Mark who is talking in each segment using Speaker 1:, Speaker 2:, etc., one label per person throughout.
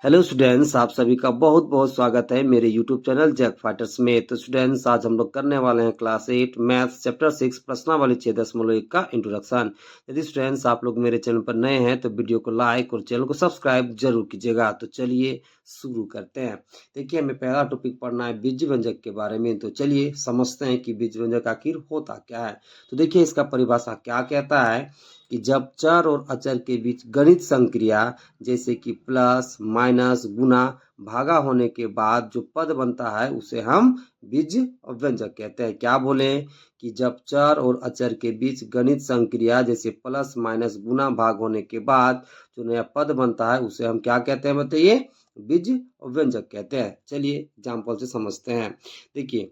Speaker 1: Hello students, आप सभी का बहुत बहुत स्वागत है मेरे यूट्यूब चैनल जैक फाइटर्स में। तो स्टूडेंट्स, आज हम लोग करने वाले हैं क्लास 8 मैथ्स चैप्टर 6 प्रश्नावली 6.1 का इंट्रोडक्शन। यदि स्टूडेंट्स आप लोग मेरे चैनल पर नए हैं तो वीडियो को लाइक और चैनल को सब्सक्राइब जरूर कीजिएगा। तो चलिए शुरू करते हैं। देखिए, हमें पहला टॉपिक पढ़ना है बीज व्यंजक के बारे में। तो चलिए समझते हैं कि बीज व्यंजक आखिर होता क्या है। तो देखिए, इसका परिभाषा क्या कहता है कि जब चर और अचर के बीच गणित संक्रिया जैसे कि प्लस माइनस गुना भागा होने के बाद जो पद बनता है उसे हम बीज व्यंजक कहते हैं। क्या बोले कि जब चर और अचर के बीच गणित संक्रिया जैसे प्लस माइनस गुना भाग होने के बाद जो नया पद बनता है उसे हम क्या कहते हैं, बताइए? बीज व्यंजक कहते हैं। चलिए एग्जाम्पल से समझते हैं। देखिए,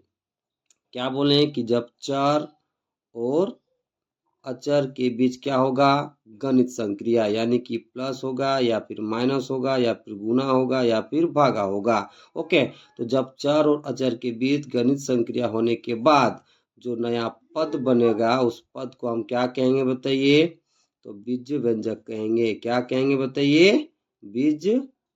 Speaker 1: क्या बोले कि जब चर और अचर के बीच क्या होगा? गणित संक्रिया, यानी कि प्लस होगा या फिर माइनस होगा या फिर गुना होगा या फिर भागा होगा। ओके, तो जब चर और अचर के बीच गणित संक्रिया होने के बाद जो नया पद बनेगा उस पद को हम क्या कहेंगे, बताइए? तो बीज व्यंजक कहेंगे। क्या कहेंगे, बताइए? बीज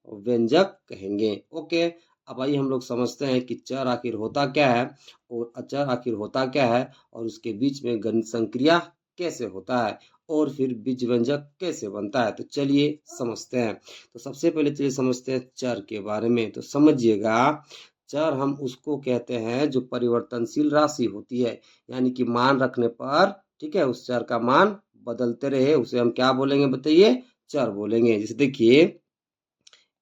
Speaker 1: व्यंजक कहेंगे। ओके, अब आइए हम लोग समझते हैं कि चर आखिर होता क्या है और अचर आखिर होता क्या है और उसके बीच में गणित संक्रिया कैसे होता है और फिर बीज व्यंजक कैसे बनता है। तो चलिए समझते हैं। तो सबसे पहले चलिए समझते हैं चर के बारे में। तो समझिएगा, चर हम उसको कहते हैं जो परिवर्तनशील राशि होती है, यानी कि मान रखने पर, ठीक है, उस चर का मान बदलते रहे उसे हम क्या बोलेंगे, बताइए? चर बोलेंगे। जैसे देखिए,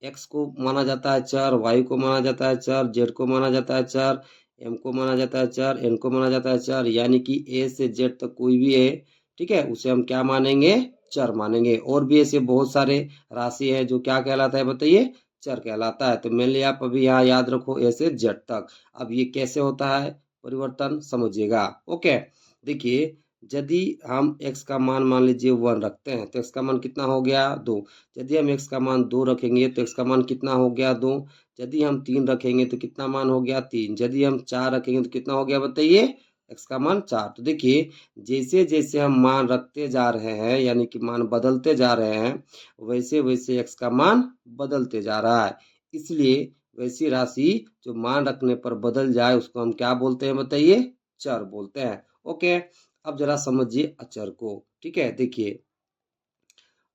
Speaker 1: एक्स को माना जाता है चर, वाई को माना जाता है चर, जेड को माना जाता है चर, एम को माना जाता है चर, एन को माना जाता है चर, यानी कि ए से जेड तक कोई भी है, ठीक है, उसे हम क्या मानेंगे? चर मानेंगे। और भी ऐसे बहुत सारे राशि है जो क्या कहलाता है, बताइए? चर कहलाता है। तो मान लिया आप अभी यहाँ याद रखो ए से जेड तक। अब ये कैसे होता है परिवर्तन, समझिएगा। ओके, देखिए, यदि हम x का मान लीजिए 1 रखते हैं तो x का मान कितना हो गया? 2। यदि हम x का मान 2 रखेंगे तो x का मान कितना हो गया? 2। यदि हम 3 रखेंगे तो कितना मान हो गया? 3। यदि हम 4 रखेंगे तो कितना हो गया, बताइए? x का मान 4। तो देखिए, जैसे जैसे हम मान रखते जा रहे हैं, यानी कि मान बदलते जा रहे हैं, वैसे वैसे x का मान बदलते जा रहा है। इसलिए वैसी राशि जो मान रखने पर बदल जाए उसको हम क्या बोलते हैं, बताइए? चर बोलते हैं। ओके, अब जरा समझिए अचर को। ठीक है, देखिए,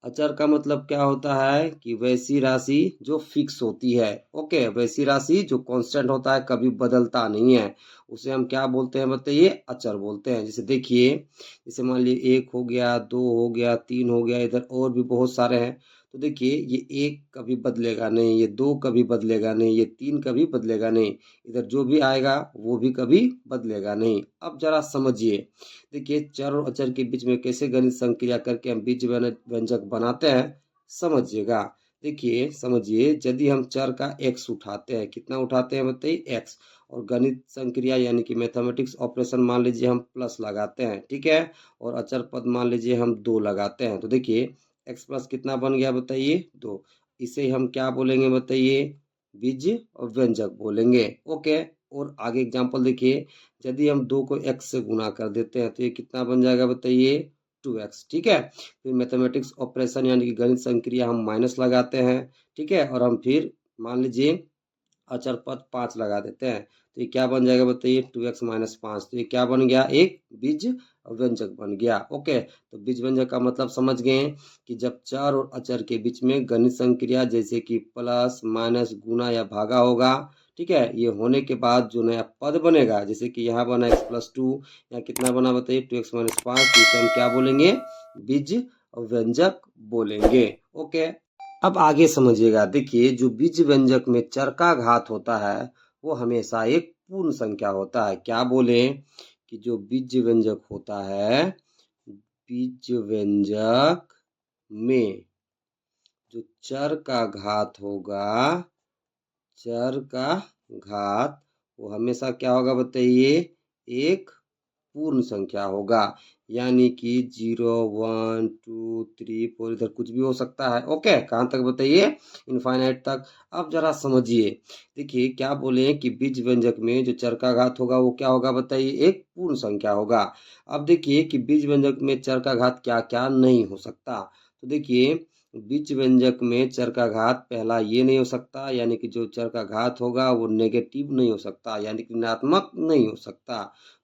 Speaker 1: अचर का मतलब क्या होता है कि वैसी राशि जो फिक्स होती है। ओके, वैसी राशि जो कांस्टेंट होता है, कभी बदलता नहीं है, उसे हम क्या बोलते हैं, बताइए? अचर बोलते हैं। जैसे देखिए, जैसे मान लीजिए 1 हो गया, 2 हो गया, 3 हो गया, इधर और भी बहुत सारे हैं। तो देखिए, ये 1 कभी बदलेगा नहीं, ये 2 कभी बदलेगा नहीं, ये 3 कभी बदलेगा नहीं, इधर जो भी आएगा वो भी कभी बदलेगा नहीं। अब जरा समझिए, देखिए, चर और अचर के बीच में कैसे गणित संक्रिया करके हम बीज व्यंजक बनाते हैं, समझिएगा। देखिए समझिए, यदि हम चर का x उठाते हैं, कितना उठाते हैं, बताइए? x। और गणित संक्रिया यानी कि मैथमेटिक्स ऑपरेशन मान लीजिए हम प्लस लगाते हैं, ठीक है, और अचर पद मान लीजिए हम 2 लगाते हैं। तो देखिए, x प्लस कितना बन गया, बताइए? 2। इसे हम क्या बोलेंगे, बताइए? बीज व्यंजक बोलेंगे। ओके, और आगे एग्जाम्पल देखिए, यदि हम 2 को x से गुना कर देते हैं तो ये कितना बन जाएगा, बताइए? 2x। ठीक है, फिर मैथमेटिक्स ऑपरेशन यानी कि गणित संक्रिया हम माइनस लगाते हैं, ठीक है, और हम फिर मान लीजिए अचर पद 5 लगा देते हैं तो ये क्या बन जाएगा, बताइए? 2x minus 5। तो ये क्या बन गया? एक बीज व्यंजक बन गया। ओके, तो बीज व्यंजक का मतलब समझ गए कि जब चर और अचर के बीच में गणित संक्रिया जैसे कि प्लस माइनस गुना या भागा होगा, ठीक है, ये होने के बाद जो नया पद बनेगा, जैसे कि यहाँ बना x+2, या कितना बना, बताइए? 2x minus 5। तो इसे हम क्या बोलेंगे? बीज व्यंजक बोलेंगे। ओके, अब आगे समझिएगा। देखिए, जो बीज व्यंजक में चर का घात होता है वो हमेशा एक पूर्ण संख्या होता है। क्या बोले कि जो बीज व्यंजक होता है, बीज व्यंजक में जो चर का घात होगा, चर का घात, वो हमेशा क्या होगा, बताइए? एक पूर्ण संख्या होगा, यानी कि 0 1 2 3 4 इधर कुछ भी हो सकता है। ओके, कहाँ तक, बताइए? इनफाइनाइट तक। अब जरा समझिए, देखिए क्या बोले कि बीज व्यंजक में जो चर का घात होगा वो क्या होगा, बताइए? एक पूर्ण संख्या होगा। अब देखिए कि बीज व्यंजक में चर का घात क्या क्या नहीं हो सकता। तो देखिए, बीज व्यंजक में चर का घात पहला ये नहीं हो सकता, यानी कि जो चर का घात होगा वो नेगेटिव नहीं हो सकता, यानी कि ऋणात्मक नहीं हो सकता।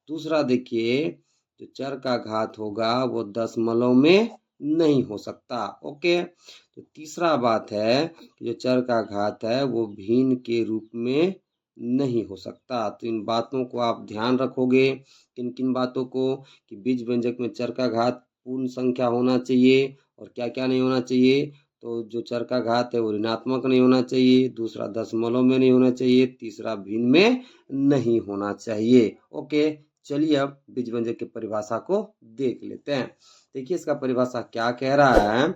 Speaker 1: दूसरा देखिए, जो चर का घात होगा वो दशमलव में नहीं हो सकता। ओके, तो तीसरा बात है कि जो चर का घात है वो भिन्न के रूप में नहीं हो सकता। तो इन बातों को आप ध्यान रखोगे। किन किन बातों को? कि बीज व्यंजक में चर का घात पूर्ण संख्या होना चाहिए, और क्या क्या नहीं होना चाहिए? तो जो चर का घात है वो ऋणात्मक नहीं होना चाहिए, दूसरा दशमलव में नहीं होना चाहिए, तीसरा भिन्न में नहीं होना चाहिए। ओके, चलिए अब बीज व्यंजक की परिभाषा को देख लेते हैं। देखिए इसका परिभाषा क्या कह रहा है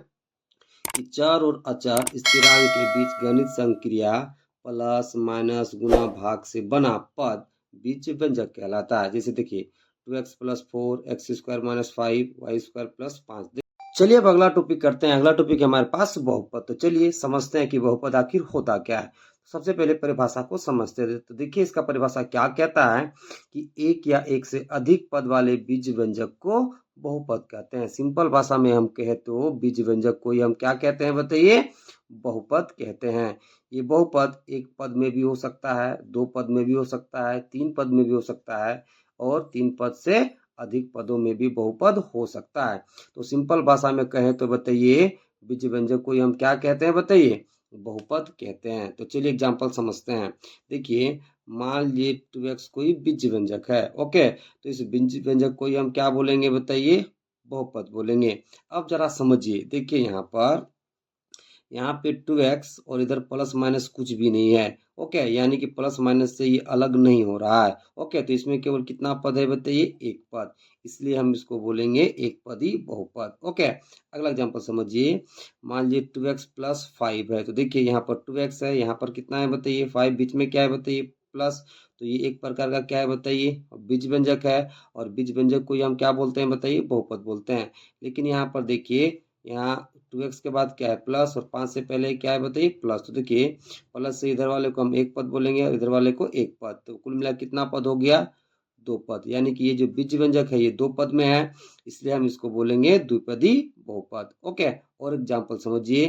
Speaker 1: कि चर और अचर स्थिरांक के बीच गणित संक्रिया प्लस माइनस गुणा भाग से बना पद बीज व्यंजक कहलाता है। जैसे देखिए 2x + 4 x² - 5 y² + 5। चलिए अब अगला टॉपिक करते हैं। अगला टॉपिक है हमारे पास बहुपद। तो चलिए समझते हैं कि बहुपद आखिर होता क्या है। सबसे पहले परिभाषा को समझते हैं। तो देखिए इसका परिभाषा क्या कहता है कि एक या एक से अधिक पद वाले बीज व्यंजक को बहुपद कहते हैं। सिंपल भाषा में हम कहे तो बीज व्यंजक को ही हम क्या कहते हैं बताइए? बहुपद कहते हैं। ये बहुपद एक पद में भी हो सकता है, दो पद में भी हो सकता है, तीन पद में भी हो सकता है, और तीन पद से अधिक पदों में भी बहुपद हो सकता है। तो सिंपल भाषा में कहें तो बताइए बीज व्यंजक को हम क्या कहते हैं बताइए? बहुपद कहते हैं। तो चलिए एग्जांपल समझते हैं। देखिए मान लीजिए 2x कोई बीज व्यंजक है। ओके, तो इस बीज व्यंजक को हम क्या बोलेंगे बताइए? बहुपद बोलेंगे। अब जरा समझिए, देखिए यहाँ पे 2x और इधर प्लस माइनस कुछ भी नहीं है। ओके, यानी कि प्लस माइनस से ये अलग नहीं हो रहा है। ओके, तो इसमें केवल कितना पद है बताइए? एक पद, इसलिए हम इसको बोलेंगे एक पदी बहुपद। ओके, अगला एग्जांपल समझिए। मान लीजिए 2x + 5 है। तो देखिए यहाँ पर 2x है, यहाँ पर कितना है बताइए? 5, बीच में क्या है बताइए? प्लस। तो ये एक प्रकार का क्या है बताइए? बीज व्यंजक है, और बीज व्यंजक को हम क्या बोलते हैं बताइए? बहुपद बोलते हैं। लेकिन यहाँ पर देखिए, यहाँ 2x के बाद क्या है? प्लस, और 5 से पहले क्या है बताइए? प्लस। तो देखिए प्लस से इधर वाले को हम एक पद बोलेंगे और इधर वाले को एक पद, तो कुल मिला कितना पद हो गया? दो पद। यानी कि ये जो बीज व्यंजक है ये दो पद में है, इसलिए हम इसको बोलेंगे द्विपदी बहुपद। ओके, और एग्जांपल समझिए।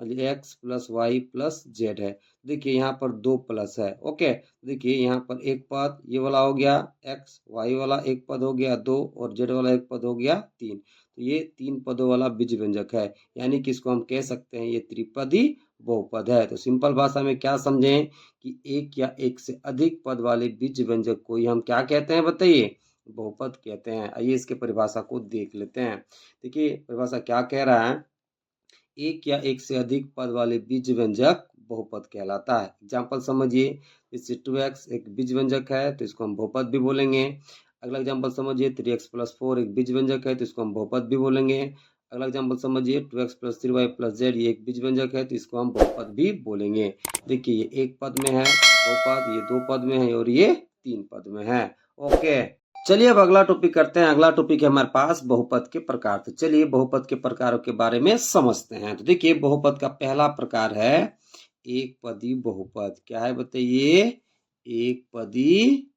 Speaker 1: मतलब x + y + z है। देखिए यहाँ पर दो प्लस है। ओके, देखिए यहाँ पर एक पद ये वाला हो गया, x y वाला एक पद हो गया दो, और z वाला एक पद हो गया तीन। तो ये तीन पदों वाला बीज व्यंजक है, यानी कि इसको हम कह सकते हैं ये त्रिपदी बहुपद है। तो सिंपल भाषा में क्या समझें कि एक या एक से अधिक पद वाले बीज व्यंजक को ही हम क्या कहते हैं बताइए? बहुपद कहते हैं। आइए इसके परिभाषा को देख लेते हैं। देखिए परिभाषा क्या कह रहा है? एक या एक से अधिक पद वाले बीज व्यंजक बहुपद कहलाता है। एग्जाम्पल समझिए। जैसे 2x एक बीज व्यंजक है, तो इसको हम बहुपद भी बोलेंगे। अगला एग्जाम्पल समझिए, 3x + 4 एक बीज व्यंजक है, तो इसको हम बहुपद भी बोलेंगे। अगला एग्जाम्पल समझिए, 2x + 3y + z ये एक बीज व्यंजक है, तो इसको हम बहुपद भी बोलेंगे। देखिए ये एक पद में है बहुपद, ये दो पद में है, और ये तीन पद में है। ओके, चलिए अब अगला टॉपिक करते हैं। अगला टॉपिक है हमारे पास बहुपद के प्रकार। तो चलिए बहुपद के प्रकारों के बारे में समझते हैं। तो देखिए बहुपद का पहला प्रकार है एक पदी बहुपद। क्या है बताइए? एक पदी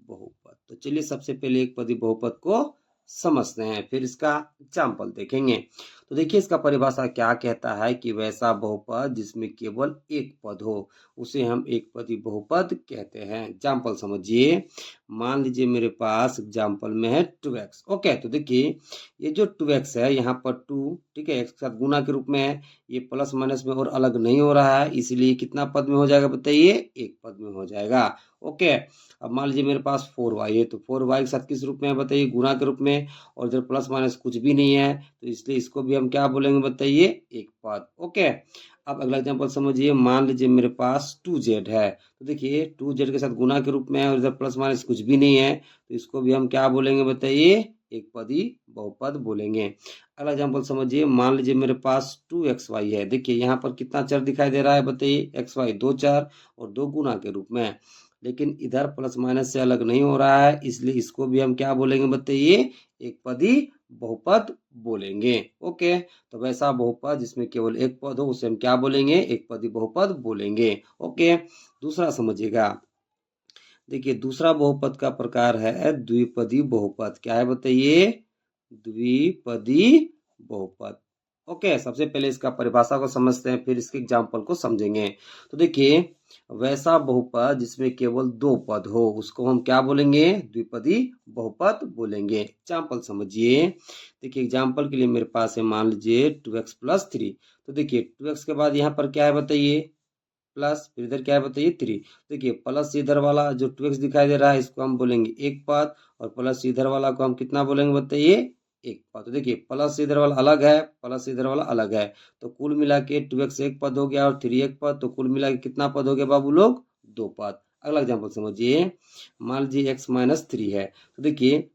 Speaker 1: बहुपद। तो चलिए सबसे पहले एक पदी बहुपद को समझते हैं, फिर इसका एग्जाम्पल देखेंगे। तो देखिए इसका परिभाषा क्या कहता है कि वैसा बहुपद जिसमें केवल एक पद हो उसे हम एक पदी बहुपद कहते हैं। एग्जाम्पल समझिए। मान लीजिए मेरे पास एग्जाम्पल में है 2x। ओके, तो देखिए ये जो 2x है यहाँ पर 2, ठीक है, x के साथ गुना के रूप में है, ये प्लस माइनस में और अलग नहीं हो रहा है, इसलिए कितना पद में हो जाएगा बताइए? एक पद में हो जाएगा। ओके, अब मान लीजिए मेरे पास 4y है, तो 4y के साथ किस रूप में है बताइए? गुना के रूप में, और इधर प्लस माइनस कुछ भी नहीं है, तो इसलिए इसको भी हम क्या बोलेंगे बताइए? एक पद। ओके, अब अगला एग्जांपल समझिए। मान लीजिए मेरे पास 2z है, तो देखिए 2z के साथ गुना के रूप में है, और इधर प्लस माइनस कुछ भी नहीं है, तो इसको भी हम क्या बोलेंगे बताइए? एक पदी बहुपद बोलेंगे। अगला एग्जांपल समझिए। मान लीजिए मेरे पास 2xy है। देखिए यहाँ पर कितना चर दिखाई दे रहा है बताइए? xy दो चर और दो गुना के रूप में, लेकिन इधर प्लस माइनस से अलग नहीं हो रहा है, इसलिए इसको भी हम क्या बोलेंगे बताइए? एक पदी बहुपद बोलेंगे। ओके, तो वैसा बहुपद जिसमें केवल एक पद हो उसे हम क्या बोलेंगे? एक पदी बहुपद बोलेंगे। ओके, दूसरा समझिएगा। देखिए दूसरा बहुपद का प्रकार है द्विपदी बहुपद। क्या है बताइए? द्विपदी बहुपद। ओके, सबसे पहले इसका परिभाषा को समझते हैं, फिर इसके एग्जाम्पल को समझेंगे। तो देखिए, वैसा बहुपद जिसमें केवल दो पद हो उसको हम क्या बोलेंगे? द्विपदी बहुपद बोलेंगे। एग्जाम्पल समझिए। देखिए, एग्जाम्पल के लिए मेरे पास है, मान लीजिए 2x+3। तो देखिए, 2x के बाद यहाँ पर क्या है बताइए? प्लस, फिर इधर क्या है बताइए? 3। देखिए, प्लस इधर वाला जो 2x दिखाई दे रहा है इसको हम बोलेंगे एक पद, और प्लस इधर वाला को हम कितना बोलेंगे बताइए? एक पद। तो देखिए, प्लस इधर वाला अलग है, प्लस इधर वाला अलग है, तो कुल मिला के 2x एक पद हो गया और 3 एक पद, तो कुल मिला के कितना पद हो गया बाबू लोग? दो पद। अगला एग्जाम्पल समझिए। मान लीजिए x-3 है। तो देखिए,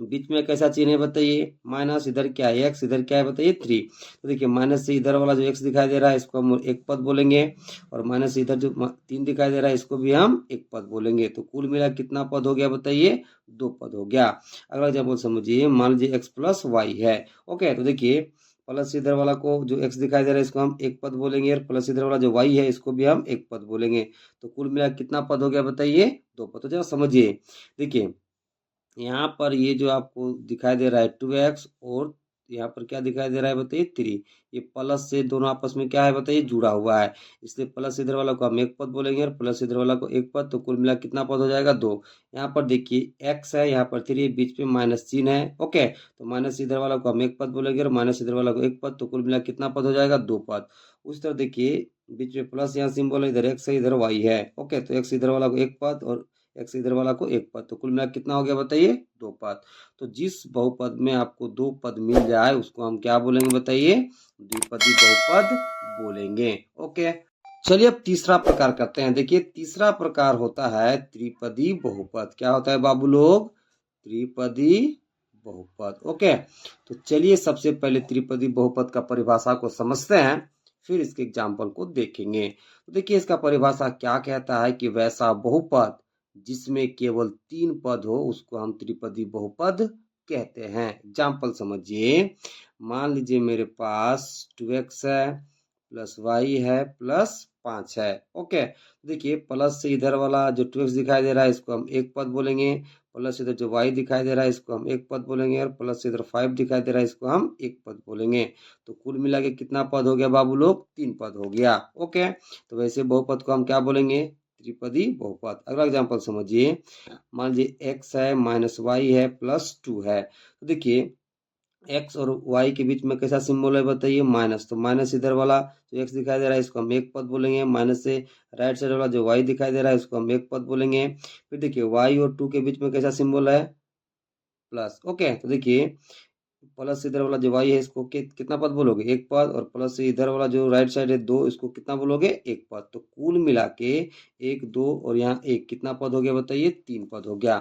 Speaker 1: बीच में कैसा चिन्ह है बताइए? माइनस, इधर क्या है? x, इधर क्या है बताइए? 3। तो देखिए, माइनस से इधर वाला जो x दिखाई दे रहा है इसको हम एक पद बोलेंगे, और माइनस से इधर जो 3 दिखाई दे रहा है इसको भी हम एक पद बोलेंगे। तो कुल मिला कितना पद हो गया बताइए? दो पद हो गया। अगला एग्जाम्पल समझिए। मान लीजिए x+y है। ओके, तो देखिए, प्लस इधर वाला को जो x दिखाई दे रहा है इसको हम एक पद बोलेंगे, और प्लस इधर वाला जो y है इसको भी हम एक पद बोलेंगे। तो कुल मिला कितना पद हो गया बताइए? दो पद। तो जरा समझिए। देखिए, यहाँ पर ये जो आपको दिखाई दे रहा है 2x, और यहाँ पर क्या दिखाई दे रहा है बताइए? 3। ये प्लस से दोनों आपस में क्या है बताइए? जुड़ा हुआ है, इसलिए प्लस इधर वाला को हम एक पद बोलेंगे और प्लस इधर वाला को एक पद, तो कुल मिला कितना पद हो जाएगा? दो। यहाँ पर देखिए, x है, यहाँ पर 3, बीच में माइनस चिन्ह है। ओके, तो माइनस इधर वाला को हम एक पद बोलेंगे और माइनस इधर वाला को एक पद, तो कुल मिला कितना पद हो जाएगा? दो पद। उस तरह देखिए, बीच में प्लस यहाँ सिंबल है, इधर x है, इधर y है। ओके, तो x इधर वाला को एक पद और x इधर वाला को एक पद, तो कुल मिला कितना हो गया बताइए? दो पद। तो जिस बहुपद में आपको दो पद मिल जाए उसको हम क्या बोलेंगे बताइए? द्विपदी बहुपद बोलेंगे। ओके, चलिए अब तीसरा प्रकार करते हैं। देखिए, तीसरा प्रकार होता है त्रिपदी बहुपद। क्या होता है बाबू लोग? त्रिपदी बहुपद। ओके, तो चलिए सबसे पहले त्रिपदी बहुपद का परिभाषा को समझते हैं, फिर इसके एग्जाम्पल को देखेंगे। तो देखिए, इसका परिभाषा क्या कहता है कि वैसा बहुपद जिसमें केवल तीन पद हो उसको हम त्रिपदी बहुपद कहते हैं। एग्जाम्पल समझिए। मान लीजिए मेरे पास 2x है, प्लस y है, प्लस 5 है। ओके, देखिए, प्लस से इधर वाला जो 2x दिखाई दे रहा है इसको हम एक पद बोलेंगे, प्लस इधर जो y दिखाई दे रहा है इसको हम एक पद बोलेंगे, और प्लस इधर 5 दिखाई दे रहा है इसको हम एक पद बोलेंगे। तो कुल मिला के कितना पद हो गया बाबू लोग? तीन पद हो गया। ओके, तो वैसे बहुपद को हम क्या बोलेंगे? त्रिपदी बहुपद। अगला एग्जाम्पल समझिए। मान लीजिए x है, माइनस वाई है, प्लस 2 है। तो देखिए, x और y के बीच में कैसा सिंबल है बताइए? माइनस। तो माइनस इधर वाला जो x दिखाई दे रहा है इसको हम एक पद बोलेंगे, माइनस से राइट साइड वाला जो y दिखाई दे रहा है इसको हम एक पद बोलेंगे। फिर देखिए, y और 2 के बीच में कैसा सिंबल है? प्लस। ओके, तो देखिए, प्लस इधर वाला जो y है इसको कितना पद बोलोगे? एक पद, और प्लस से इधर वाला जो राइट साइड है दो, इसको कितना बोलोगे? एक पद। तो कुल मिला के एक, दो और यहाँ एक, कितना पद हो गया बताइए? तीन पद हो गया।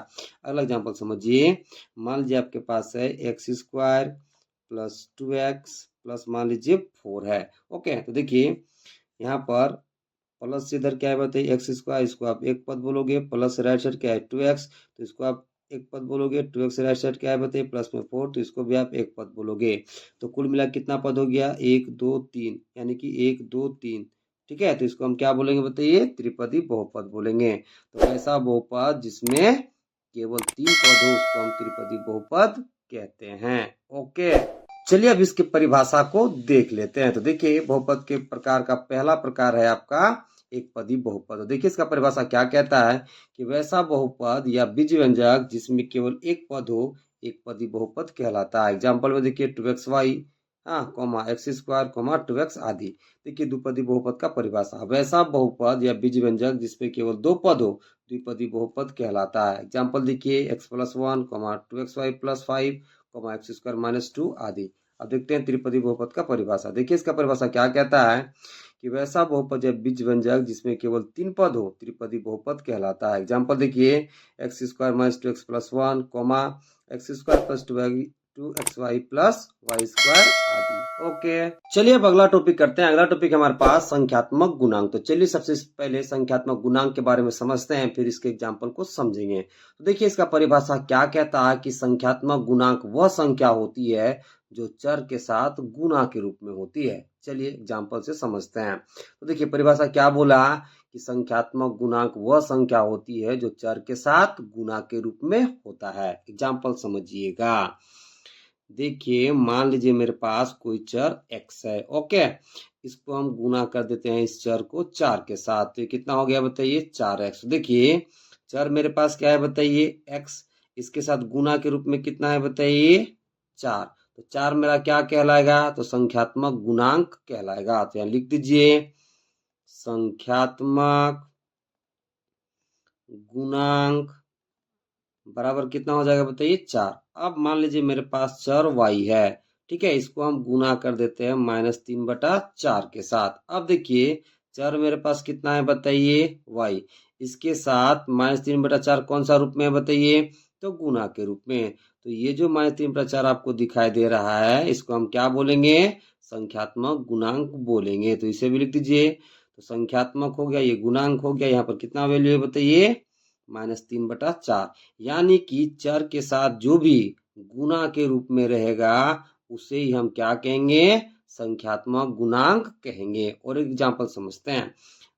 Speaker 1: अगला एग्जाम्पल समझिए। मान लीजिए आपके पास है x² प्लस 2x प्लस मान लीजिए 4 है। ओके, तो देखिए, यहाँ पर प्लस इधर क्या है बताइए? x², इसको आप एक पद बोलोगे, प्लस राइट साइड क्या है? 2x, तो इसको आप एक पद बोलोगे। 2x राइट साइड क्या है बताइए? प्लस में 4, तो इसको भी आप एक पद बोलोगे। तो कुल मिला कितना पद हो गया? एक, दो, तीन, यानी कि एक, दो, तीन। ठीक है, तो इसको हम क्या बोलेंगे बताइए? त्रिपदी बहुपद बोलेंगे। तो ऐसा बहुपद जिसमें केवल तीन पद हो उसको हम त्रिपदी बहुपद कहते हैं। ओके, चलिए अब इसकी परिभाषा को देख लेते हैं। तो देखिए, बहुपद के प्रकार का पहला प्रकार है आपका एक पदी बहुपद। तो देखिए, इसका परिभाषा क्या कहता है कि वैसा बहुपद या बीज व्यंजक जिसमें केवल एक पद हो एक पदी बहुपद कहलाता है। एग्जाम्पल में देखिए, 2xy, हाँ, कॉमा x², कॉमा 2x आदि। देखिए, द्विपदी बहुपद का परिभाषा, वैसा बहुपद या बीज व्यंजक जिसमें केवल दो पद हो द्विपदी बहुपद कहलाता है। एग्जाम्पल देखिए, x+1, 2xy+5, x² - 2 आदि। अब देखते हैं त्रिपदी बहुपद का परिभाषा। देखिए, इसका परिभाषा क्या कहता है कि वैसा बहुपद या बीज व्यंजक जिसमें केवल तीन पद हो त्रिपदी बहुपद कहलाता है। एग्जाम्पल देखिए, x² - 2x+1, x² + 2xy + y² आदि। ओके, चलिए अब अगला टॉपिक करते हैं। अगला टॉपिक हमारे पास संख्यात्मक गुणांक। तो चलिए सबसे पहले संख्यात्मक गुणांक के बारे में समझते हैं, फिर इसके एग्जाम्पल को समझेंगे। तो देखिए, इसका परिभाषा क्या कहता है कि संख्यात्मक गुणांक वह संख्या होती है जो चर के साथ गुणा के रूप में होती है। चलिए एग्जाम्पल से समझते हैं। तो देखिए, परिभाषा क्या बोला कि संख्यात्मक गुणांक वह संख्या होती है जो चर के साथ गुणा के रूप में होता है। एग्जाम्पल समझिएगा। देखिए मान लीजिए मेरे पास कोई चर x है। ओके, इसको हम गुना कर देते हैं इस चर को 4 के साथ। तो ये कितना हो गया बताइए 4x। देखिए चर मेरे पास क्या है बताइए x, इसके साथ गुना के रूप में कितना है बताइए 4। तो 4 मेरा क्या कहलाएगा, तो संख्यात्मक गुणांक कहलाएगा। तो यहाँ लिख दीजिए संख्यात्मक गुणांक बराबर कितना हो जाएगा बताइए 4। अब मान लीजिए मेरे पास चर y है, ठीक है, इसको हम गुना कर देते हैं -3/4 के साथ। अब देखिए चर मेरे पास कितना है बताइए y, इसके साथ -3/4 कौन सा रूप में है बताइए, तो गुना के रूप में। तो ये जो -3/4 आपको दिखाई दे रहा है, इसको हम क्या बोलेंगे, संख्यात्मक गुणांक बोलेंगे। तो इसे भी लिख दीजिए। तो संख्यात्मक हो गया, ये गुणांक हो गया, यहाँ पर कितना वैल्यू है बताइए -3/4। यानी कि चर के साथ जो भी गुना के रूप में रहेगा उसे ही हम क्या कहेंगे, संख्यात्मक गुणांक कहेंगे। और एक एग्जांपल समझते हैं।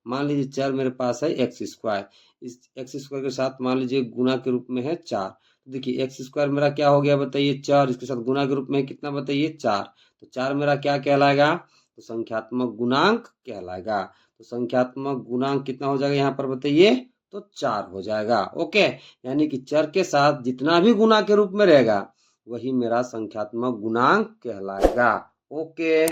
Speaker 1: मान लीजिए चर मेरे पास है x², इस x² के साथ मान लीजिए गुना के रूप में है 4। तो देखिए x² मेरा क्या हो गया बताइए 4, इसके साथ गुना के रूप में कितना बताइए 4। तो 4 मेरा क्या कहलाएगा, तो संख्यात्मक गुणांक कहलाएगा। तो संख्यात्मक गुणांक कितना हो जाएगा यहाँ पर बताइए, तो 4 हो जाएगा। ओके, यानी कि चर के साथ जितना भी गुना के रूप में रहेगा वही मेरा संख्यात्मक गुणांक कहलाएगा। ओके,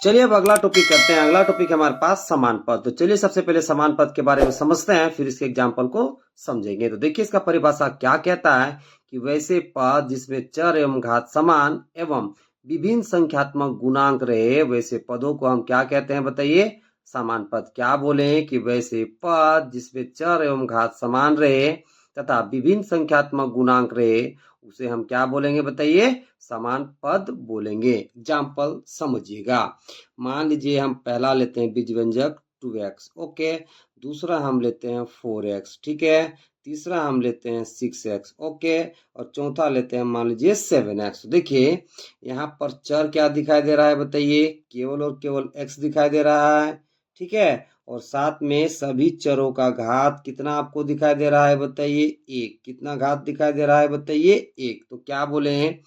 Speaker 1: चलिए अब अगला टॉपिक करते हैं। अगला टॉपिक हमारे पास समान पद। तो चलिए सबसे पहले समान पद के बारे में समझते हैं, फिर इसके एग्जाम्पल को समझेंगे। तो देखिए इसका परिभाषा क्या कहता है कि वैसे पद जिसमें चर एवं घात समान एवं विभिन्न संख्यात्मक गुणांक रहे, वैसे पदों को हम क्या कहते हैं बताइए, समान पद। क्या बोले कि वैसे पद जिसमें चर एवं घात समान रहे तथा विभिन्न संख्यात्मक गुणांक रहे, उसे हम क्या बोलेंगे बताइए, समान पद बोलेंगे। एग्जाम्पल समझिएगा। मान लीजिए हम पहला लेते हैं बीज व्यंजक 2x। ओके, दूसरा हम लेते हैं 4x, ठीक है, तीसरा हम लेते हैं 6x। ओके, और चौथा लेते हैं मान लीजिए 7x। देखिए यहाँ पर चर क्या दिखाई दे रहा है बताइए, केवल और केवल x दिखाई दे रहा है, ठीक है, और साथ में सभी चरों का घात कितना आपको दिखाई दे रहा है बताइए 1। कितना घात दिखाई दे रहा है बताइए 1। तो क्या बोले हैं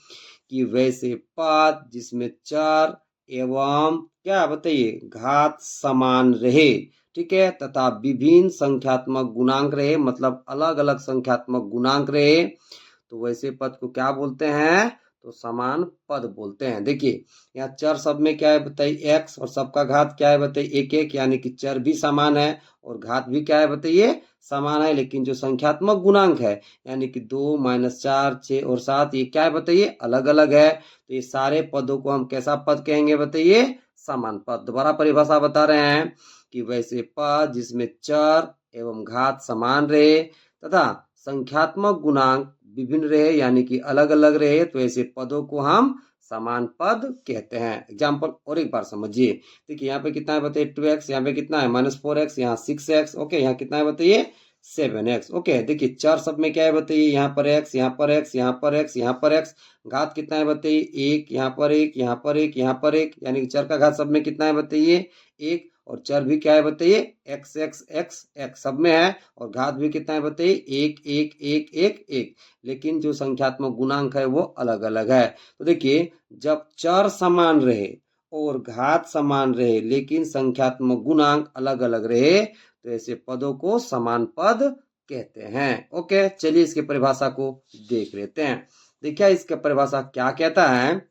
Speaker 1: कि वैसे पद जिसमें चर एवं क्या बताइए घात समान रहे, ठीक है, तथा विभिन्न संख्यात्मक गुणांक रहे, मतलब अलग अलग संख्यात्मक गुणांक रहे, तो वैसे पद को क्या बोलते हैं, तो समान पद बोलते हैं। देखिए यहाँ चर सब में क्या है बताइए x, और सबका घात क्या है बताइए 1 यानी कि चर भी समान है और घात भी क्या है बताइए समान है। लेकिन जो संख्यात्मक गुणांक है यानी कि 2, -4, 6 और 7, ये क्या है बताइए अलग अलग है। तो ये सारे पदों को हम कैसा पद कहेंगे बताइए, समान पद। दोबारा परिभाषा बता रहे हैं कि वैसे पद जिसमें चर एवं घात समान रहे तथा संख्यात्मक गुणांक विभिन्न रहे यानी कि अलग अलग रहे, तो ऐसे पदों को हम समान पद कहते हैं। एग्जाम्पल और एक बार समझिए। देखिए यहाँ पे कितना है बताइए 2x, यहाँ पे कितना है -4x, यहाँ 6x। ओके, यहाँ कितना है बताइए 7x। ओके, देखिए चार सब में क्या है बताइए, यहाँ पर x, यहाँ पर x, यहाँ पर x, यहाँ पर x। घात कितना है बताइए 1, यहाँ पर 1, यहाँ पर 1, यहाँ पर 1, यानी कि चर का घात सब में कितना है बताइए 1। और चर भी क्या है बताइए x x x x सब में है, और घात भी कितना है बताइए 1 1 1 1 1। लेकिन जो संख्यात्मक गुणांक है वो अलग अलग है। तो देखिए जब चर समान रहे और घात समान रहे लेकिन संख्यात्मक गुणांक अलग अलग रहे, तो ऐसे पदों को समान पद कहते हैं। ओके, चलिए इसके परिभाषा को देख लेते हैं। देखिए इसका परिभाषा क्या कहता है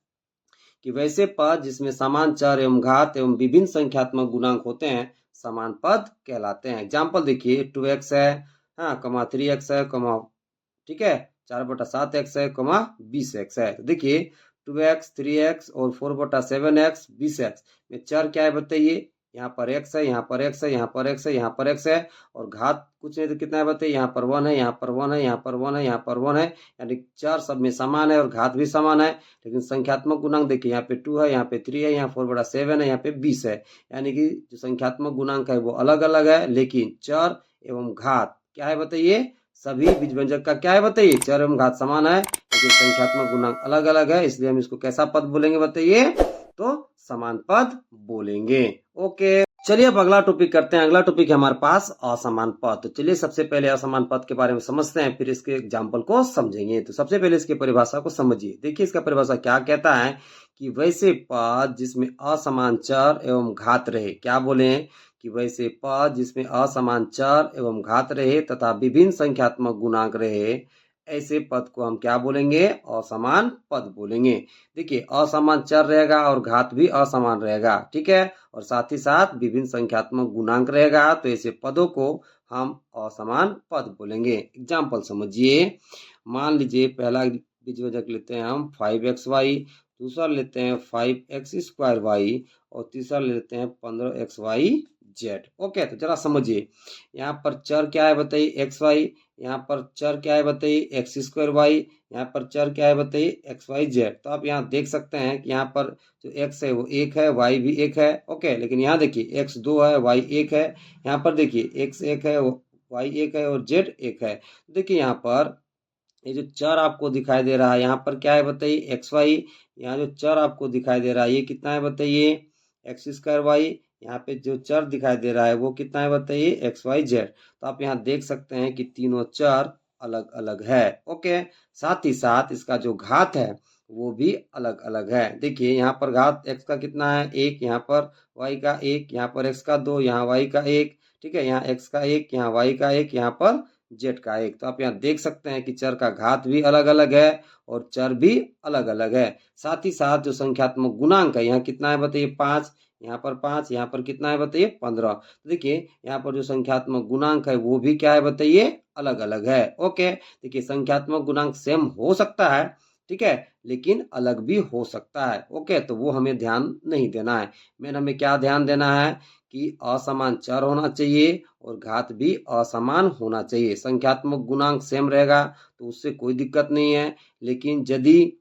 Speaker 1: कि वैसे पद जिसमें समान चर एवं घात एवं विभिन्न संख्यात्मक गुणांक होते हैं समान पद कहलाते हैं। एग्जाम्पल देखिए 2x है, हाँ, 3x है, ठीक है, 4/7x है, 20x है। तो देखिए 2x, 3x और 4/7x, 20x में चर क्या है बताइए, यहाँ पर x है, यहाँ पर x है, यहाँ पर x है, यहाँ पर x है, और घात कुछ नहीं तो कितना है बताइए, यहाँ पर 1 है, यहाँ पर 1 है, यहाँ पर 1 है, यहाँ पर 1 है, यानी चर सब में समान है और घात भी समान है। लेकिन संख्यात्मक गुणांक देखिए यहाँ पे 2 है, यहाँ पे 3 है, यहाँ 4/7 है, यहाँ पे 20 है, यानी कि जो संख्यात्मक गुणांक है वो अलग अलग है, लेकिन चर एवं घात क्या है बताइए, सभी बीज व्यंजक का क्या है बताइए चर एवं घात समान है, लेकिन संख्यात्मक गुणांक अलग अलग है, इसलिए हम इसको कैसा पद बोलेंगे बताइए, तो समान पद बोलेंगे। ओके, चलिए अब अगला टॉपिक करते हैं। अगला टॉपिक है हमारे पास असमान पद। तो चलिए सबसे पहले असमान पद के बारे में समझते हैं, फिर इसके एग्जाम्पल को समझेंगे। तो सबसे पहले इसकी परिभाषा को समझिए। देखिए इसका परिभाषा क्या कहता है कि वैसे पद जिसमें असमान चर एवं घात रहे। क्या बोले कि वैसे पद जिसमें असमान चर एवं घात रहे तथा विभिन्न संख्यात्मक गुणांक रहे, ऐसे पद को हम क्या बोलेंगे? असमान पद बोलेंगे। देखिए असमान चर रहेगा और घात भी असमान रहेगा, ठीक है, और साथ ही साथ विभिन्न संख्यात्मक गुणांक रहेगा, तो ऐसे पदों को हम असमान पद बोलेंगे। एग्जाम्पल समझिए। मान लीजिए पहला बीजवाचक लेते हैं हम 5xy, दूसरा लेते हैं 5x² और तीसरा लेते हैं 15xyz। ओके, तो जरा समझिए। यहाँ पर चर क्या है बताइए? xy। यहाँ पर चर क्या है बताइए? x²y। यहाँ पर चर क्या है बताइए? xyz। तो आप यहाँ देख सकते हैं कि यहाँ पर जो x है वो 1 है, y भी 1 है। ओके, लेकिन यहाँ देखिए x 2 है, y 1 है। यहाँ पर देखिए x 1 है, y 1 है और z 1 है। देखिए यहाँ पर ये जो चर आपको दिखाई दे रहा है, यहाँ पर क्या है बताइए? xy। यहाँ जो चर आपको दिखाई दे रहा है ये कितना है बताइए? x²y। यहाँ पे जो चर दिखाई दे रहा है वो कितना है बताइए? xyz। तो आप यहाँ देख सकते हैं कि तीनों चर अलग अलग है। ओके, साथ ही साथ इसका जो घात है वो भी अलग अलग है। देखिए यहाँ पर घात x का कितना है? 1, यहाँ पर y का 1, यहाँ पर x का 2, यहाँ y का 1, ठीक है, यहाँ x का 1, यहाँ y का 1, यहाँ पर z का 1। तो आप यहाँ देख सकते हैं कि चर का घात भी अलग अलग है और चर भी अलग अलग है। साथ ही साथ जो संख्यात्मक गुणांक है, यहाँ कितना है बताइए? 5, यहाँ पर 5, यहाँ पर कितना है बताइए? 15। तो देखिए यहाँ पर जो संख्यात्मक गुणांक है वो भी क्या है बताइए? अलग अलग है। ओके, देखिए संख्यात्मक गुणांक सेम हो सकता है, ठीक है, लेकिन अलग भी हो सकता है। ओके, तो वो हमें ध्यान नहीं देना है। मेन हमें क्या ध्यान देना है कि असमान चर होना चाहिए और घात भी असमान होना चाहिए। संख्यात्मक गुणांक सेम रहेगा तो उससे कोई दिक्कत नहीं है, लेकिन यदि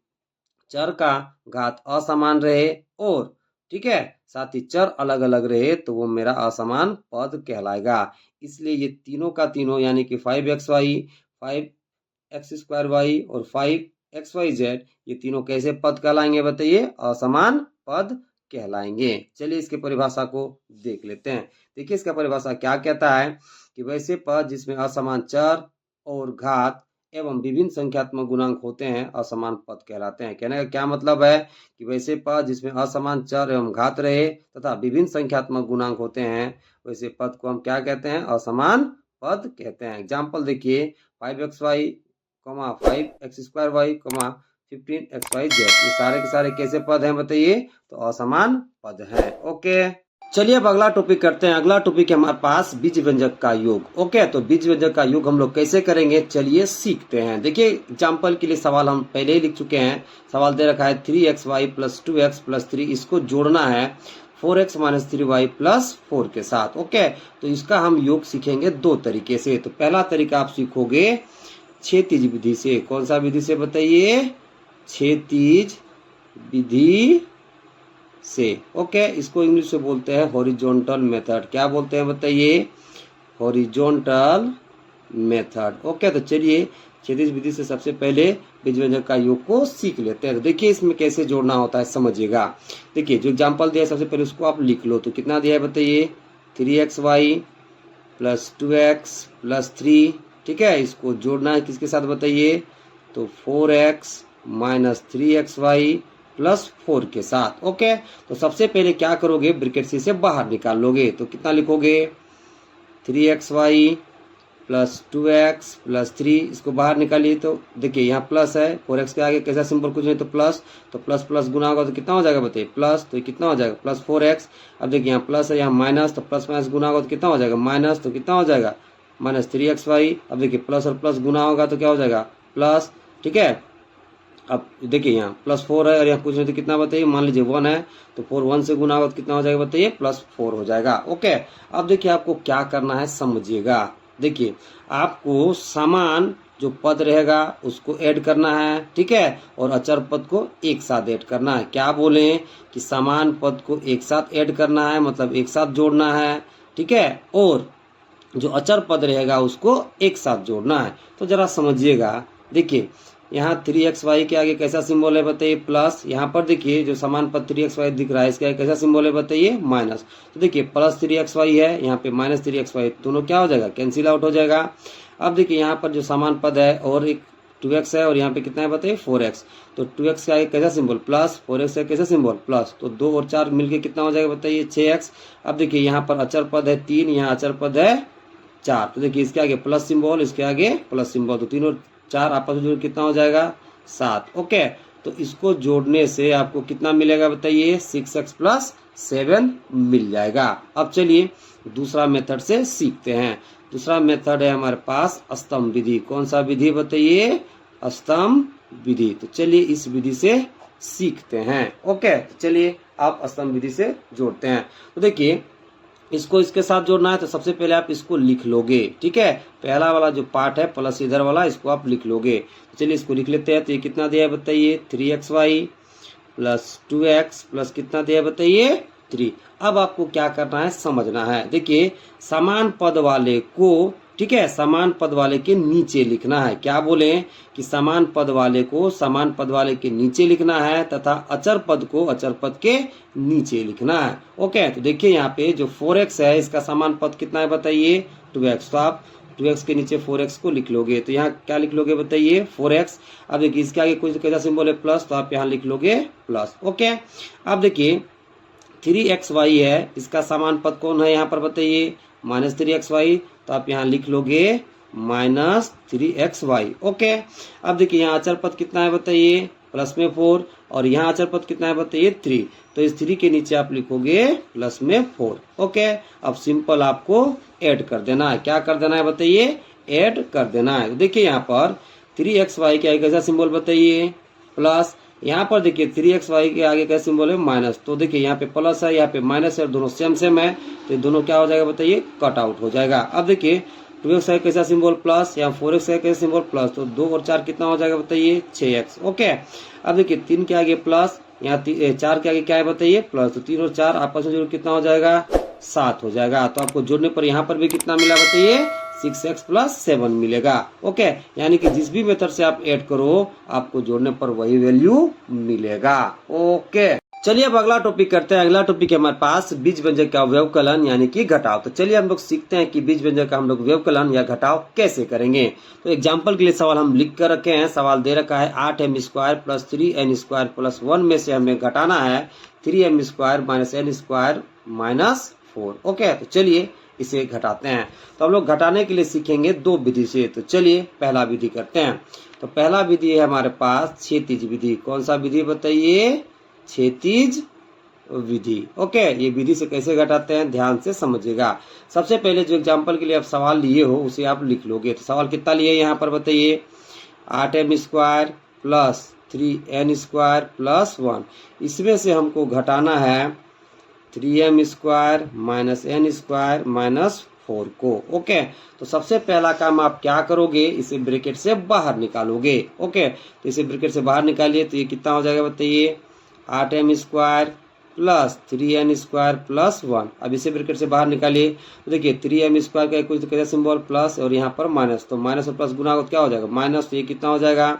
Speaker 1: चर का घात असमान रहे और, ठीक है, साथ ही चर अलग अलग रहे तो वो मेरा असमान पद कहलाएगा। इसलिए ये तीनों का तीनों यानी कि 5xy, 5x² और 5xyz ये तीनों कैसे पद कहलाएंगे बताइए? असमान पद कहलाएंगे। चलिए इसके परिभाषा को देख लेते हैं। देखिए इसका परिभाषा क्या कहता है कि वैसे पद जिसमें असमान चर और घात एवं विभिन्न संख्यात्मक गुणांक होते हैं असमान पद कहलाते हैं। कहने का क्या मतलब है कि वैसे पद जिसमें असमान चर एवं घात रहे तथा विभिन्न संख्यात्मक गुणांक होते हैं, वैसे पद को हम क्या कहते हैं? असमान पद कहते हैं। एग्जाम्पल देखिए 5xy, 5x²y, 15xyz ये सारे के सारे कैसे पद हैं बताइए? तो असमान पद हैं। ओके, चलिए अब अगला टॉपिक करते हैं। अगला टॉपिक है हमारे पास बीज व्यंजक का योग। ओके, तो बीज व्यंजक का योग हम लोग कैसे करेंगे चलिए सीखते हैं। देखिए एग्जाम्पल के लिए सवाल हम पहले ही लिख चुके हैं। सवाल दे रखा है 3xy + 2x + 3, इसको जोड़ना है 4x - 3y + 4 के साथ। ओके, तो इसका हम योग सीखेंगे दो तरीके से। तो पहला तरीका आप सीखोगे क्षैतिज विधि से। कौन सा विधि से बताइए? क्षैतिज विधि से। ओके, इसको इंग्लिश से बोलते हैं हॉरिजॉन्टल मेथड। क्या बोलते हैं बताइए? Horizontal method. ओके, तो चलिए क्षैतिज विधि से सबसे पहले बीज व्यंजक का योग को सीख लेते हैं। तो देखिए इसमें कैसे जोड़ना होता है समझिएगा। देखिए जो एग्जाम्पल दिया है सबसे पहले उसको आप लिख लो। तो कितना दिया है बताइए? 3xy + 2x + 3, ठीक है, इसको जोड़ना है किसके साथ बताइए? तो 4x - 3xy + 4 के साथ। ओके, तो सबसे पहले क्या करोगे? ब्रैकेट से बाहर निकाल लोगे। तो कितना लिखोगे? 3xy + 2x + 3, इसको बाहर निकालिए। तो देखिए यहाँ प्लस है, 4x के आगे कैसा सिंबल कुछ नहीं तो प्लस, तो प्लस प्लस गुना होगा तो कितना हो जाएगा बताइए? प्लस, तो कितना हो जाएगा? +4x। अब देखिए यहाँ प्लस है, यहाँ माइनस, तो प्लस माइनस गुना होगा तो कितना हो जाएगा? माइनस, तो कितना हो जाएगा? -3xy। अब देखिए प्लस और प्लस गुना होगा तो क्या हो जाएगा? प्लस, ठीक है। अब देखिए यहाँ +4 है और यहाँ कुछ नहीं तो कितना बताइए? मान लीजिए 1 है, तो 4 1 से गुना होगा तो कितना हो जाएगा बताइए? +4 हो जाएगा। ओके, अब देखिए आपको क्या करना है समझिएगा। देखिए आपको समान जो पद रहेगा उसको ऐड करना है, ठीक है, और अचर पद को एक साथ ऐड करना है। क्या बोले कि समान पद को एक साथ ऐड करना है, मतलब एक साथ जोड़ना है, ठीक है, और जो अचर पद रहेगा उसको एक साथ जोड़ना है। तो जरा समझिएगा। देखिए यहाँ 3xy के आगे कैसा सिंबल है बताइए प्लस, यहाँ पर देखिए जो समान पद 3xy दिख रहा है इसके आगे कैसा सिंबल है बताइए माइनस। तो देखिए प्लस 3xy है, यहाँ पे माइनस 3xy, दोनों क्या हो जाएगा कैंसिल आउट हो जाएगा। अब देखिए यहाँ पर जो समान पद है और एक 2x है और यहाँ पे कितना है बताइए 4x, तो 2x के आगे कैसा सिंबल प्लस, 4x का कैसा सिंबल प्लस, तो 2 और 4 मिलके कितना हो जाएगा बताइए 6x। अब देखिए यहाँ पर अचर पद है 3, यहाँ अचर पद है 4, तो देखिए इसके आगे प्लस सिंबल, इसके आगे प्लस सिंबल, तो 3 और 4 आपस में जोड़ कितना हो जाएगा 7। ओके, तो इसको जोड़ने से आपको कितना मिलेगा बताइए 6x प्लस 7 मिल जाएगा। अब चलिए दूसरा मेथड से सीखते हैं। दूसरा मेथड है हमारे पास स्तंभ विधि। कौन सा विधि बताइए स्तंभ विधि। तो चलिए इस विधि से सीखते हैं। ओके, तो चलिए आप स्तंभ विधि से जोड़ते हैं। तो देखिए इसको इसके साथ जोड़ना है तो सबसे पहले आप इसको लिख लोगे, ठीक है। पहला वाला जो पार्ट है प्लस इधर वाला इसको आप लिख लोगे। तो चलिए इसको लिख लेते हैं। तो ये कितना दिया है बताइए 3xy प्लस 2x प्लस कितना दिया है बताइए 3। अब आपको क्या करना है समझना है। देखिए समान पद वाले को, ठीक है, समान पद वाले के नीचे लिखना है। क्या बोले कि समान पद वाले को समान पद वाले के नीचे लिखना है तथा अचर पद को अचर पद के नीचे लिखना है। ओके, तो देखिए यहाँ पे जो 4x है इसका समान पद कितना है बताइए 2x, तो आप 2x के नीचे 4x को लिख लोगे। तो यहाँ क्या लिख लोगे बताइए 4x। अब देखिए इसके आगे कुछ कैसा सिंबल है प्लस, तो आप यहाँ लिख लोगे प्लस। ओके, अब देखिए 3xy है, इसका समान पद कौन है यहाँ पर बताइए माइनस 3xy, तो आप यहाँ लिख लोगे माइनस 3xy। ओके, अब देखिए यहाँ अचर पद कितना है बताइए प्लस में 4 और यहाँ अचर पद कितना है बताइए 3, तो इस 3 के नीचे आप लिखोगे प्लस में 4। ओके, अब सिंपल आपको ऐड कर देना है। क्या कर देना है बताइए ऐड कर देना है। तो देखिए यहाँ पर 3xy के आगे कैसा सिंबल बताइए प्लस, यहाँ पर देखिए 3xy के आगे क्या सिंबल है माइनस, तो देखिए यहाँ पे प्लस है यहाँ पे माइनस है, दोनों सेम सेम है, तो दोनों क्या हो जाएगा बताइए कट आउट हो जाएगा। अब देखिए 2x कैसा सिंबल प्लस, यहाँ 4x कैसा सिंबल प्लस, तो 2 और 4 कितना हो जाएगा बताइए 6x। ओके, अब देखिए 3 के आगे प्लस, यहाँ 4 के आगे क्या है बताइए प्लस, तो 3 और 4 आपस में जोड़ कितना हो जाएगा 7 हो जाएगा। तो आपको जोड़ने पर यहाँ पर भी कितना मिला बताइए 6x प्लस 7 मिलेगा। ओके, यानी कि जिस भी मेथड से आप ऐड करो आपको जोड़ने पर वही वैल्यू मिलेगा। ओके, चलिए अब अगला टॉपिक करते हैं। अगला टॉपिक है हमारे पास बीज व्यंजक का व्यवकलन यानी कि घटाव। तो चलिए हम लोग सीखते हैं कि बीज व्यंजक का हम लोग व्यवकलन या घटाव कैसे करेंगे। तो एग्जाम्पल के लिए सवाल हम लिख कर रखे हैं। सवाल दे रखा है 8m square plus 3n square plus 1 में से हमें घटाना है 3m square minus n square minus 4। Okay, तो चलिए इसे घटाते हैं। तो हम लोग घटाने के लिए सीखेंगे 2 विधि से। तो चलिए पहला विधि करते हैं। तो पहला विधि है हमारे पास क्षैतिज विधि। कौन सा विधि बताइए क्षैतिज विधि। ओके, ये विधि से कैसे घटाते हैं ध्यान से समझिएगा। सबसे पहले जो एग्जांपल के लिए आप सवाल लिए हो उसे आप लिख लोगे। तो सवाल कितना लिए यहाँ पर बताइए 8m square plus 3n square plus 1, इसमें से हमको घटाना है 3m square minus n square minus 4 को। ओके, तो सबसे पहला काम आप क्या करोगे इसे ब्रैकेट से बाहर निकालोगे। ओके, तो इसे ब्रैकेट से बाहर निकालिए तो ये कितना हो जाएगा बताइए 8m square plus 3n square plus 1। अब इसे ब्रैकेट से बाहर निकालिए तो देखिए 3m स्क्वायर का कुछ कैसा सिंबल प्लस और यहाँ पर माइनस, तो माइनस और प्लस गुना क्या हो जाएगा माइनस, तो ये कितना हो जाएगा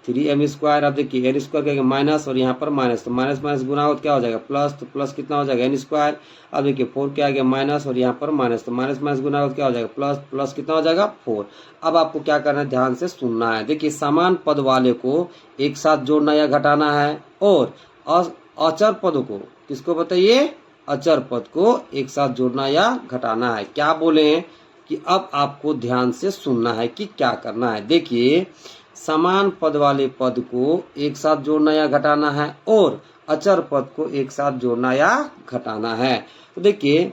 Speaker 1: 3m स्क्वायर। अब देखिए n स्क्वायर का माइनस और यहाँ पर माइनस, तो माइनस माइनस गुना हो क्या हो जाएगा प्लस, तो प्लस कितना हो जाएगा n स्क्वायर। अब देखिए 4 के आगे माइनस और यहाँ पर माइनस, तो माइनस माइनस गुना हो क्या हो जाएगा प्लस, प्लस कितना हो जाएगा 4। अब आपको क्या करना है ध्यान से सुनना है। देखिए समान पद वाले को एक साथ जोड़ना या घटाना है और अचर पद को, किसको बताइए अचर पद को एक साथ जोड़ना या घटाना है। क्या बोले कि अब आपको ध्यान से सुनना है कि क्या करना है। देखिए समान पद वाले पद को एक साथ जोड़ना या घटाना है और अचर पद को एक साथ जोड़ना या घटाना है। तो देखिए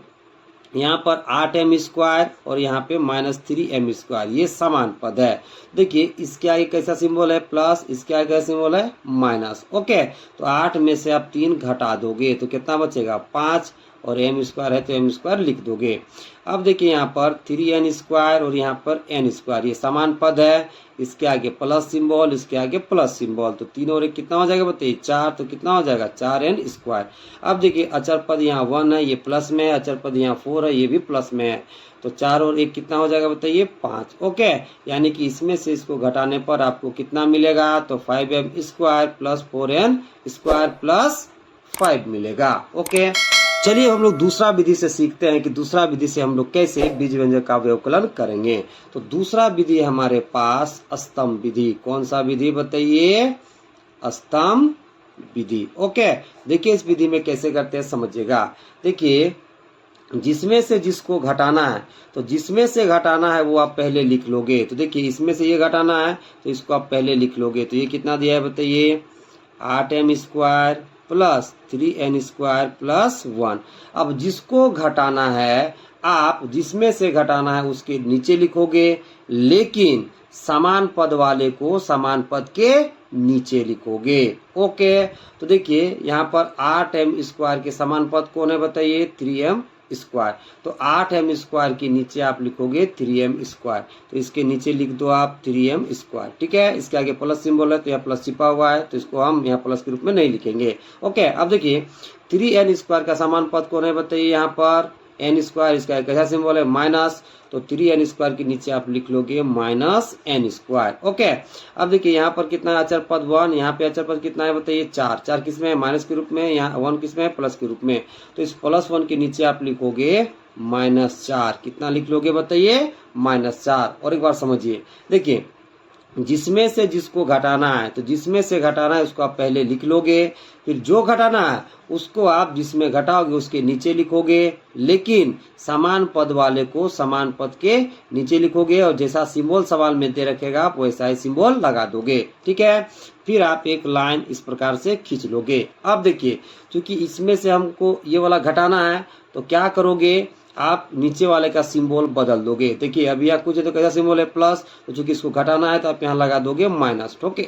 Speaker 1: यहाँ पर 8m स्क्वायर और यहाँ पे माइनस 3m स्क्वायर ये समान पद है। देखिए इसके आगे कैसा सिंबल है प्लस, इसके आगे कैसा सिंबल है माइनस। ओके, तो 8 में से आप 3 घटा दोगे तो कितना बचेगा 5 और m स्क्वायर है तो m स्क्वायर लिख दोगे। अब देखिए यहाँ पर 3n स्क्वायर और यहाँ पर n स्क्वायर, ये समान पद है, इसके आगे प्लस सिंबल, इसके आगे प्लस सिंबल, तो 3 और 1 कितना हो जाएगा बताइए 4, तो कितना हो जाएगा 4n स्क्वायर। अब देखिए अचर पद यहाँ 1 है, ये प्लस में है, अचर पद यहाँ 4 है, ये भी प्लस में है, तो 4 और 1 कितना हो जाएगा बताइए 5। ओके, यानी कि इसमें से इसको घटाने पर आपको कितना मिलेगा, तो 5m square plus 4n square plus 5 मिलेगा। ओके, चलिए हम लोग दूसरा विधि से सीखते हैं कि दूसरा विधि से हम लोग कैसे बीज व्यंजक का व्यवकलन करेंगे। तो दूसरा विधि हमारे पास स्तंभ विधि। कौन सा विधि बताइए, स्तंभ विधि। ओके, देखिए इस विधि में कैसे करते हैं समझिएगा। देखिए जिसमें से जिसको घटाना है, तो जिसमें से घटाना है वो आप पहले लिख लोगे। तो देखिए इसमें से ये घटाना है तो इसको आप पहले लिख लोगे। तो ये कितना दिया है बताइए 8m square plus 3n square plus 1। अब जिसको घटाना है, आप जिसमें से घटाना है उसके नीचे लिखोगे, लेकिन समान पद वाले को समान पद के नीचे लिखोगे। ओके, तो देखिए यहाँ पर 8m स्क्वायर के समान पद कौन है बताइए 3m स्क्वायर, तो 8m स्क्वायर के नीचे आप लिखोगे 3m स्क्वायर, तो इसके नीचे लिख दो आप 3m स्क्वायर। ठीक है, इसके आगे प्लस सिंबल है तो यहाँ प्लस छिपा हुआ है, तो इसको हम यहाँ प्लस के रूप में नहीं लिखेंगे। ओके, अब देखिए 3n स्क्वायर का समान पद कौन है बताइए यहाँ पर n स्क्वायर, इसका कैसा सिंबल है माइनस, तो 3n स्क्वायर के नीचे आप लिख लोगे माइनस n स्क्वायर। ओके, अब देखिए यहाँ पर कितना है अचर पद 1, यहाँ पे अचर पद कितना है बताइए 4, 4 किस में है माइनस के रूप में, यहाँ 1 किस में है प्लस के रूप में, तो इस प्लस 1 के नीचे आप लिखोगे -4। कितना लिख लोगे बताइए -4। और एक बार समझिए, देखिए जिसमें से जिसको घटाना है, तो जिसमें से घटाना है उसको आप पहले लिख लोगे, फिर जो घटाना है उसको आप जिसमें घटाओगे उसके नीचे लिखोगे, लेकिन समान पद वाले को समान पद के नीचे लिखोगे, और जैसा सिंबल सवाल में दे रखेगा आप वैसा ही सिंबल लगा दोगे। ठीक है, फिर आप एक लाइन इस प्रकार से खींच लोगे। अब देखिए क्योंकि इसमें से हमको ये वाला घटाना है, तो क्या करोगे आप नीचे वाले का सिंबल बदल दोगे। देखिए अभी यहाँ कुछ है तो कैसा सिंबल है प्लस, तो चूंकि इसको घटाना है तो आप यहाँ लगा दोगे माइनस। ओके,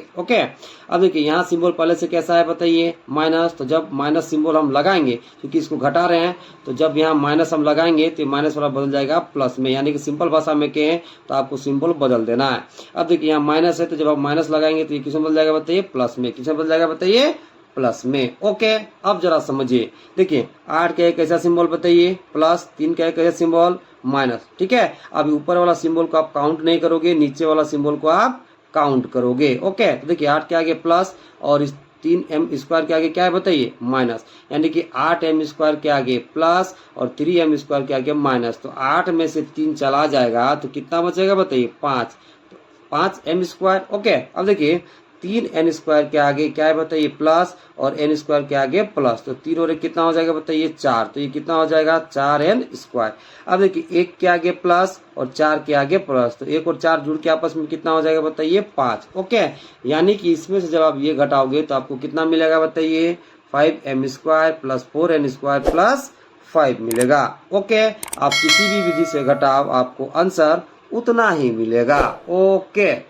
Speaker 1: अब देखिए यहाँ सिंबल पहले से कैसा है बताइए माइनस, तो जब माइनस सिंबल हम लगाएंगे क्योंकि इसको घटा रहे हैं, तो जब यहाँ माइनस हम लगाएंगे तो माइनस वाला बदल जाएगा प्लस में, यानी कि सिंपल भाषा में कहें तो आपको सिंबल बदल देना है। अब देखिए यहाँ माइनस है तो जब आप माइनस लगाएंगे तो ये किसमें बदल जाएगा बताइए प्लस में, किसमें बदल जाएगा बताइए प्लस में। ओके, अब जरा समझिए, देखिए 8 का एक कैसा सिंबल बताइए प्लस, 3 का एक कैसा सिंबल माइनस। ठीक है, अब ऊपर वाला सिंबल को आप काउंट नहीं करोगे, नीचे वाला सिंबल को आप काउंट करोगे। ओके, तो देखिए 8 के आगे प्लस और इस 3m स्क्वायर के आगे क्या है बताइए माइनस, यानी कि 8m स्क्वायर के आगे प्लस और 3m स्क्वायर के आगे माइनस, तो 8 में से 3 चला जाएगा तो कितना बचेगा बताइए 5, तो 5m स्क्वायर। ओके, अब देखिए 3n स्क्वायर के आगे क्या है बताइए प्लस और n स्क्वायर के आगे प्लस, तो 3 और 1 कितना हो जाएगा बताइए 4, तो ये कितना हो जाएगा 4n स्क्वायर। अब देखिए 1 के आगे प्लस और 4 के आगे प्लस, तो 1 और 4 जुड़ के आपस में कितना हो जाएगा बताइए 5। ओके, यानी कि इसमें से जब आप ये घटाओगे तो आपको कितना मिलेगा बताइए 5m square plus 4n square plus 5 मिलेगा। ओके, आप किसी भी विधि से घटाओ आपको आंसर उतना ही मिलेगा। ओके।